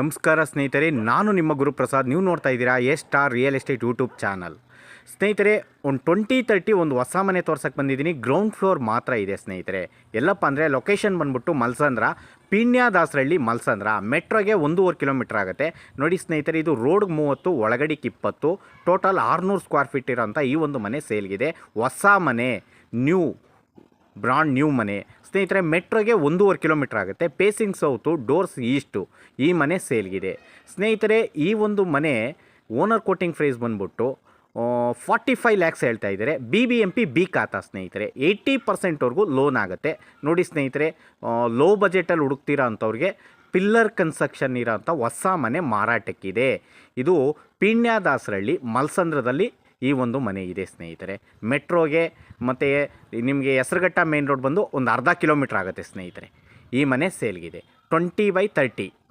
ನಮಸ್ಕಾರ ಸ್ನೇಹಿತರೆ, ನಾನು ನಿಮ್ಮ ಗುರುಪ್ರಸಾದ್. ನೀವು ನೋಡ್ತಾ ಇದ್ದೀರಾ star real estate YouTube channel. ಸ್ನೇಹಿತರೆ, ಒಂದು 2030 ಒಂದು ಹೊಸ ಮನೆ ತೋರ್ಸಕ್ಕೆ ಬಂದಿದ್ದೀನಿ. ಗ್ರೌಂಡ್ ಫ್ಲೋರ್ ಮಾತ್ರ ಇದೆ ಸ್ನೇಹಿತರೆ. ಎಲ್ಲಪ್ಪ ಅಂದರೆ ಲೊಕೇಶನ್ ಬಂದ್ಬಿಟ್ಟು ಮಲ್ಸಂದ್ರ, ಪೀಣ್ಯ ಮಲ್ಸಂದ್ರ. ಮೆಟ್ರೋಗೆ 1.5 ಕಿಲೋಮೀಟ್ರ್ ಆಗುತ್ತೆ. ನೋಡಿ ಸ್ನೇಹಿತರೆ, ಇದು ರೋಡ್ಗೆ 30, ಒಳಗಡೆಗೆ 20, ಟೋಟಲ್ 600 ಸ್ಕ್ವೇರ್ ಫೀಟ್ ಇರೋಂಥ ಈ ಒಂದು ಮನೆ ಸೇಲ್ಗಿದೆ. ಹೊಸ ಮನೆ, ಬ್ರಾಂಡ್ ನ್ಯೂ ಮನೆ ಸ್ನೇಹಿತರೆ. ಮೆಟ್ರೋಗೆ 1.5 ಕಿಲೋಮೀಟ್ರ್ ಆಗುತ್ತೆ. Pacing south, doors is to. ಈ ಮನೆ ಸೇಲ್ಗಿದೆ ಸ್ನೇಹಿತರೆ. ಈ ಒಂದು ಮನೆ ಓನರ್ ಕೋಟಿಂಗ್ ಪ್ರೈಸ್ ಬಂದ್ಬಿಟ್ಟು 45 ಲ್ಯಾಕ್ಸ್ ಹೇಳ್ತಾ ಇದ್ದಾರೆ. BBMP ಬಿ ಖಾತಾ ಸ್ನೇಹಿತರೆ. 80% ಲೋನ್ ಆಗುತ್ತೆ. ನೋಡಿ ಸ್ನೇಹಿತರೆ, ಲೋ ಬಜೆಟಲ್ಲಿ ಹುಡುಕ್ತಿರೋ ಅಂಥವ್ರಿಗೆ ಪಿಲ್ಲರ್ ಕನ್ಸ್ಟ್ರಕ್ಷನ್ ಇರೋಂಥ ಹೊಸ ಮನೆ ಮಾರಾಟಕ್ಕಿದೆ. ಇದು ಪೀಣ್ಯ ಮಲ್ಸಂದ್ರದಲ್ಲಿ ಈ ಒಂದು ಮನೆ ಇದೆ ಸ್ನೇಹಿತರೆ. ಮೆಟ್ರೋಗೆ ಮತ್ತು ನಿಮಗೆ ಹೆಸರುಘಟ್ಟ ಮೇನ್ ರೋಡ್ ಬಂದು ಒಂದು ಅರ್ಧ ಕಿಲೋಮೀಟ್ರ್ ಆಗುತ್ತೆ ಸ್ನೇಹಿತರೆ. ಈ ಮನೆ ಸೇಲ್ಗಿದೆ. 20/30